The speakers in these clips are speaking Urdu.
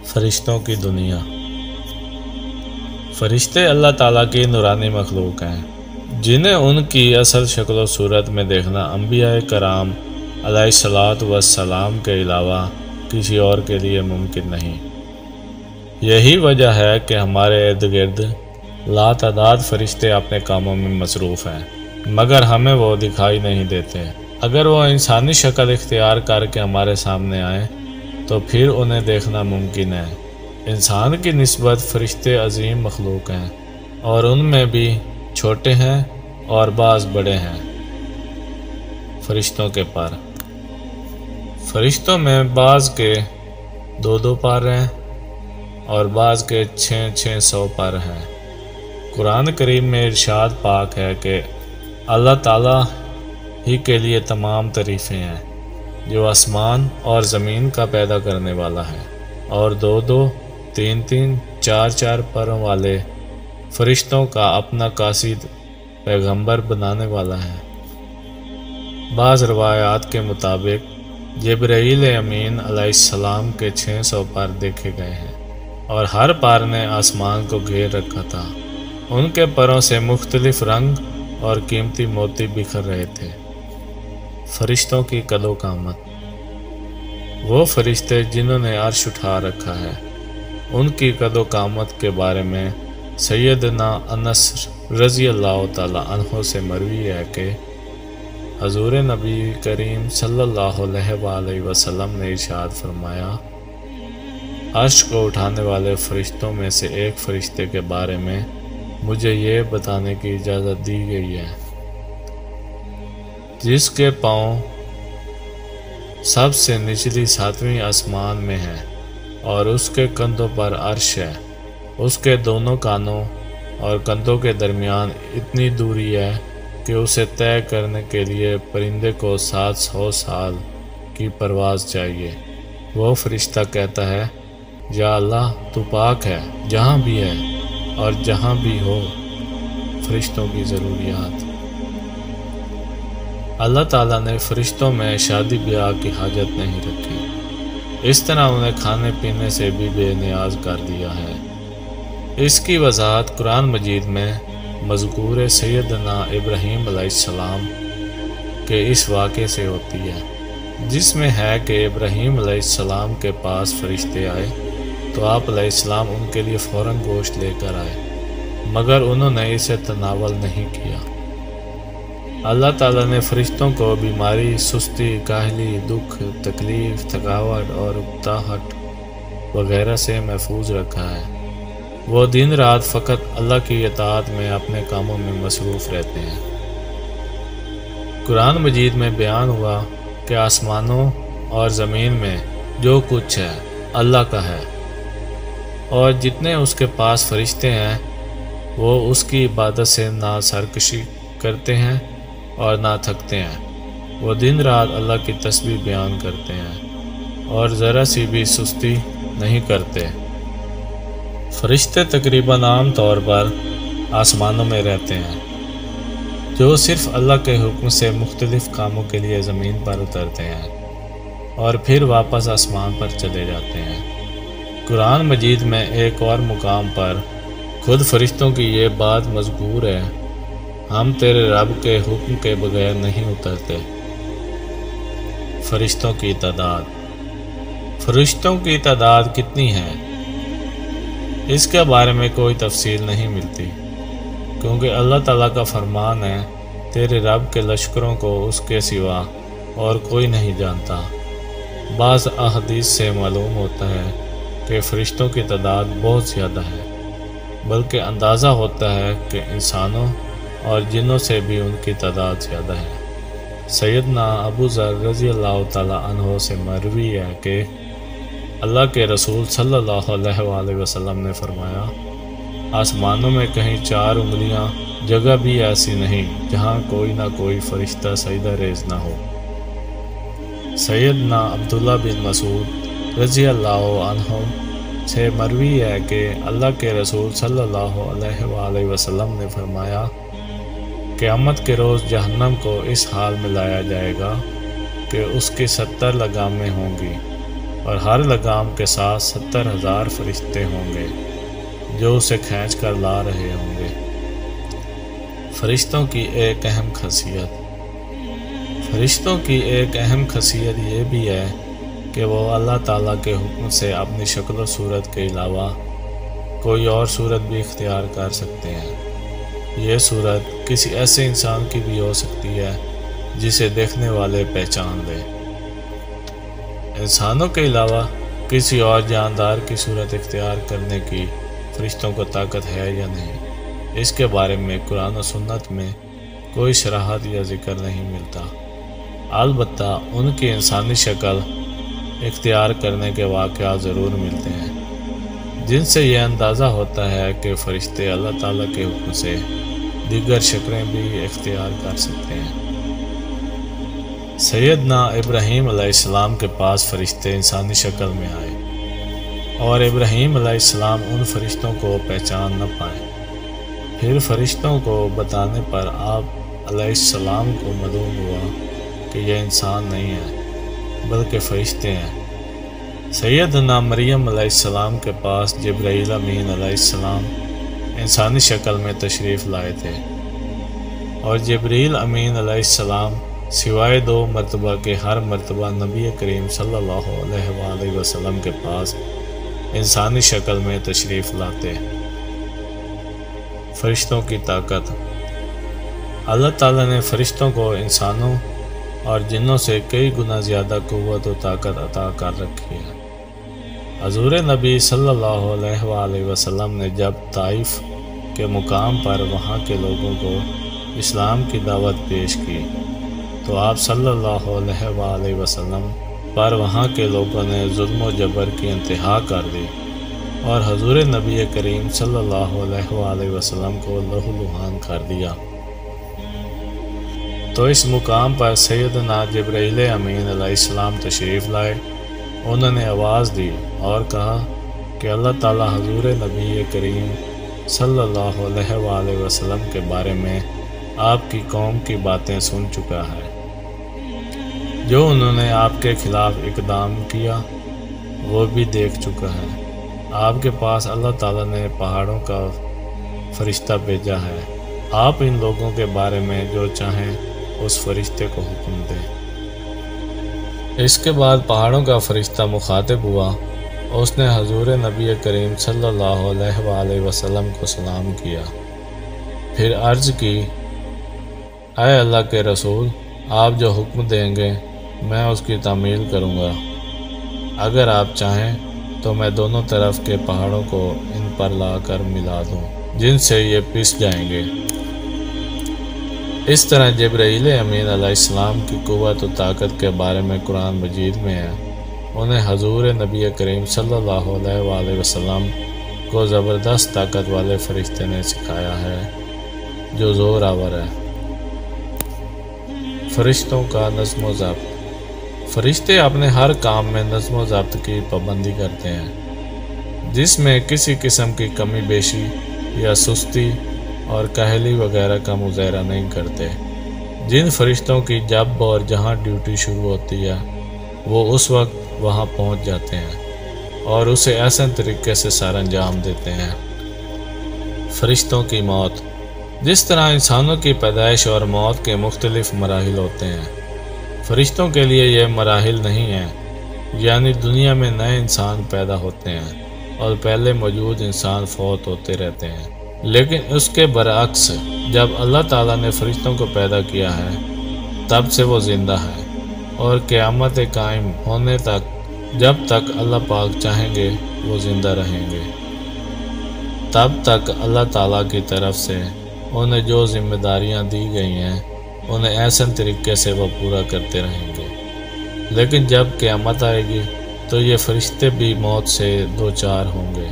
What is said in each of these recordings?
فرشتوں کی دنیا۔ فرشتے اللہ تعالیٰ کی نورانی مخلوق ہیں جنہیں ان کی اصل شکل و صورت میں دیکھنا انبیاء کرام علیہ الصلوۃ والسلام کے علاوہ کسی اور کے لیے ممکن نہیں۔ یہی وجہ ہے کہ ہمارے ارد گرد لاتعداد فرشتے اپنے کاموں میں مصروف ہیں، مگر ہمیں وہ دکھائی نہیں دیتے۔ اگر وہ انسانی شکل اختیار کر کے ہمارے سامنے آئیں تو پھر انہیں دیکھنا ممکن ہے۔ انسان کی نسبت فرشتے عظیم مخلوق ہیں، اور ان میں بھی چھوٹے ہیں اور بعض بڑے ہیں۔ فرشتوں کے پر۔ فرشتوں میں بعض کے 2 پر ہیں اور بعض کے 600 پر ہیں۔ قرآن کریم میں ارشاد پاک ہے کہ اللہ تعالیٰ ہی کے لیے تمام تعریفیں ہیں، جو آسمان اور زمین کا پیدا کرنے والا ہے، اور 2 3 4 پروں والے فرشتوں کا اپنا قاصد پیغمبر بنانے والا ہے۔ بعض روایات کے مطابق جبرائیل امین علیہ السلام کے 600 پر دیکھے گئے ہیں، اور ہر پر نے آسمان کو گھیر رکھا تھا۔ ان کے پروں سے مختلف رنگ اور قیمتی موتی بکھر رہے تھے۔ فرشتوں کی قد و قامت۔ وہ فرشتے جنہوں نے عرش اٹھا رکھا ہے، ان کی قد و قامت کے بارے میں سیدنا انس رضی اللہ تعالیٰ عنہ سے مروی ہے کہ حضور نبی کریم صلی اللہ علیہ وآلہ وسلم نے ارشاد فرمایا، عرش کو اٹھانے والے فرشتوں میں سے ایک فرشتے کے بارے میں مجھے یہ بتانے کی اجازت دی گئی ہے، جس کے پاؤں سب سے نچلی 7ویں آسمان میں ہے اور اس کے کندھوں پر عرش ہے۔ اس کے دونوں کانوں اور کندھوں کے درمیان اتنی دوری ہے کہ اسے طے کرنے کے لیے پرندے کو 700 سال کی پرواز چاہیے۔ وہ فرشتہ کہتا ہے، یا اللہ تو پاک ہے جہاں بھی ہے اور جہاں بھی ہو۔ فرشتوں کی ضروریات۔ اللہ تعالیٰ نے فرشتوں میں شادی بیاہ کی حاجت نہیں رکھی، اس طرح انہیں کھانے پینے سے بھی بے نیاز کر دیا ہے۔ اس کی وضاحت قرآن مجید میں مذکور سیدنا ابراہیم علیہ السلام کے اس واقعے سے ہوتی ہے، جس میں ہے کہ ابراہیم علیہ السلام کے پاس فرشتے آئے تو آپ علیہ السلام ان کے لیے فوراً گوشت لے کر آئے، مگر انہوں نے اسے تناول نہیں کیا۔ اللہ تعالیٰ نے فرشتوں کو بیماری، سستی، کاہلی، دکھ، تکلیف، تھکاوٹ اور اکتاہٹ وغیرہ سے محفوظ رکھا ہے۔ وہ دن رات فقط اللہ کی اطاعت میں اپنے کاموں میں مصروف رہتے ہیں۔ قرآن مجید میں بیان ہوا کہ آسمانوں اور زمین میں جو کچھ ہے اللہ کا ہے، اور جتنے اس کے پاس فرشتے ہیں وہ اس کی عبادت سے نہ سرکشی کرتے ہیں اور نہ تھکتے ہیں۔ وہ دن رات اللہ کی تسبیح بیان کرتے ہیں اور ذرا سی بھی سستی نہیں کرتے۔ فرشتے تقریباً عام طور پر آسمانوں میں رہتے ہیں، جو صرف اللہ کے حکم سے مختلف کاموں کے لیے زمین پر اترتے ہیں اور پھر واپس آسمان پر چلے جاتے ہیں۔ قرآن مجید میں ایک اور مقام پر خود فرشتوں کی یہ بات مذکور ہے، ہم تیرے رب کے حکم کے بغیر نہیں اترتے۔ فرشتوں کی تعداد۔ فرشتوں کی تعداد کتنی ہے؟ اس کے بارے میں کوئی تفصیل نہیں ملتی، کیونکہ اللہ تعالیٰ کا فرمان ہے، تیرے رب کے لشکروں کو اس کے سوا اور کوئی نہیں جانتا۔ بعض احادیث سے معلوم ہوتا ہے کہ فرشتوں کی تعداد بہت زیادہ ہے، بلکہ اندازہ ہوتا ہے کہ انسانوں اور جنوں سے بھی ان کی تعداد زیادہ ہے۔ سیدنا ابو ذر رضی اللہ تعالیٰ عنہ سے مروی ہے کہ اللہ کے رسول صلی اللہ علیہ وآلہ وسلم نے فرمایا، آسمانوں میں کہیں 4 انگلیاں جگہ بھی ایسی نہیں جہاں کوئی نہ کوئی فرشتہ سجدہ ریز نہ ہو۔ سیدنا عبداللہ بن مسعود رضی اللہ عنہ سے مروی ہے کہ اللہ کے رسول صلی اللہ علیہ وآلہ وسلم نے فرمایا، قیامت کے روز جہنم کو اس حال میں لایا جائے گا کہ اس کی 70 لگامیں ہوں گی، اور ہر لگام کے ساتھ 70,000 فرشتے ہوں گے جو اسے کھینچ کر لا رہے ہوں گے۔ فرشتوں کی ایک اہم خاصیت یہ بھی ہے کہ وہ اللہ تعالیٰ کے حکم سے اپنی شکل و صورت کے علاوہ کوئی اور صورت بھی اختیار کر سکتے ہیں۔ یہ صورت کسی ایسے انسان کی بھی ہو سکتی ہے جسے دیکھنے والے پہچان لے۔ انسانوں کے علاوہ کسی اور جاندار کی صورت اختیار کرنے کی فرشتوں کو طاقت ہے یا نہیں، اس کے بارے میں قرآن و سنت میں کوئی صراحت یا ذکر نہیں ملتا۔ البتہ ان کی انسانی شکل اختیار کرنے کے واقعات ضرور ملتے ہیں، جن سے یہ اندازہ ہوتا ہے کہ فرشتے اللہ تعالیٰ کے حکم سے دیگر شکلیں بھی اختیار کر سکتے ہیں۔ سیدنا ابراہیم علیہ السلام کے پاس فرشتے انسانی شکل میں آئے اور ابراہیم علیہ السلام ان فرشتوں کو پہچان نہ پائے۔ پھر فرشتوں کو بتانے پر آپ علیہ السلام کو معلوم ہوا کہ یہ انسان نہیں ہے بلکہ فرشتے ہیں۔ سیدنا مریم علیہ السلام کے پاس جبرائیل امین علیہ السلام انسانی شکل میں تشریف لائے تھے، اور جبرائیل امین علیہ السلام سوائے 2 مرتبہ کے ہر مرتبہ نبی کریم صلی اللہ علیہ وآلہ وسلم کے پاس انسانی شکل میں تشریف لاتے۔ فرشتوں کی طاقت۔ اللہ تعالیٰ نے فرشتوں کو انسانوں اور جنوں سے کئی گنا زیادہ قوت و طاقت عطا کر رکھی ہے۔ حضور نبی صلی اللہ علیہ وآلہ وسلم نے جب طائف کے مقام پر وہاں کے لوگوں کو اسلام کی دعوت پیش کی تو آپ صلی اللہ علیہ وآلہ وسلم پر وہاں کے لوگوں نے ظلم و جبر کی انتہا کر دی اور حضور نبی کریم صلی اللہ علیہ وآلہ وسلم کو لہو لہان کر دیا۔ تو اس مقام پر سیدنا جبرائیل امین علیہ السلام تشریف لائے۔ انہوں نے آواز دی اور کہا کہ اللہ تعالیٰ حضور نبی کریم صلی اللہ علیہ وآلہ وسلم کے بارے میں آپ کی قوم کی باتیں سن چکا ہے۔ جو انہوں نے آپ کے خلاف اقدام کیا وہ بھی دیکھ چکا ہے۔ آپ کے پاس اللہ تعالیٰ نے پہاڑوں کا فرشتہ بھیجا ہے۔ آپ ان لوگوں کے بارے میں جو چاہیں اس فرشتے کو حکم دیں۔ اس کے بعد پہاڑوں کا فرشتہ مخاطب ہوا، اس نے حضور نبی کریم صلی اللہ علیہ وآلہ وسلم کو سلام کیا، پھر عرض کی، اے اللہ کے رسول، آپ جو حکم دیں گے میں اس کی تعمیل کروں گا۔ اگر آپ چاہیں تو میں دونوں طرف کے پہاڑوں کو ان پر لا کر ملا دوں جن سے یہ پس جائیں گے۔ اس طرح جبرائیل امین علیہ السلام کی قوت و طاقت کے بارے میں قرآن مجید میں ہے۔ انہیں حضور نبی کریم صلی اللہ علیہ وآلہ وسلم کو زبردست طاقت والے فرشتے نے سکھایا ہے جو زور آور ہے۔ فرشتوں کا نظم و ضبط۔ فرشتے اپنے ہر کام میں نظم و ضبط کی پابندی کرتے ہیں، جس میں کسی قسم کی کمی بیشی یا سستی اور کاہلی وغیرہ کا مظاہرہ نہیں کرتے۔ جن فرشتوں کی جب اور جہاں ڈیوٹی شروع ہوتی ہے وہ اس وقت وہاں پہنچ جاتے ہیں اور اسے ایسے طریقے سے سر انجام دیتے ہیں۔ فرشتوں کی موت۔ جس طرح انسانوں کی پیدائش اور موت کے مختلف مراحل ہوتے ہیں، فرشتوں کے لیے یہ مراحل نہیں ہیں، یعنی دنیا میں نئے انسان پیدا ہوتے ہیں اور پہلے موجود انسان فوت ہوتے رہتے ہیں۔ لیکن اس کے برعکس جب اللہ تعالیٰ نے فرشتوں کو پیدا کیا ہے تب سے وہ زندہ ہے اور قیامت قائم ہونے تک جب تک اللہ پاک چاہیں گے وہ زندہ رہیں گے۔ تب تک اللہ تعالیٰ کی طرف سے انہیں جو ذمہ داریاں دی گئی ہیں انہیں ایسے طریقے سے وہ پورا کرتے رہیں گے۔ لیکن جب قیامت آئے گی تو یہ فرشتے بھی موت سے دوچار ہوں گے۔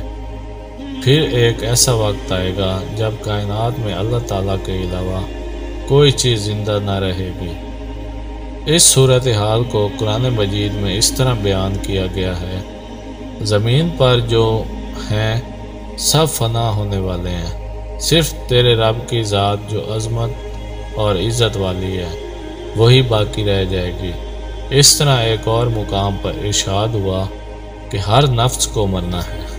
پھر ایک ایسا وقت آئے گا جب کائنات میں اللہ تعالیٰ کے علاوہ کوئی چیز زندہ نہ رہے گی۔ اس صورتحال کو قرآن مجید میں اس طرح بیان کیا گیا ہے، زمین پر جو ہیں سب فنا ہونے والے ہیں، صرف تیرے رب کی ذات جو عظمت اور عزت والی ہے وہی باقی رہ جائے گی۔ اس طرح ایک اور مقام پر ارشاد ہوا، کہ ہر نفس کو مرنا ہے۔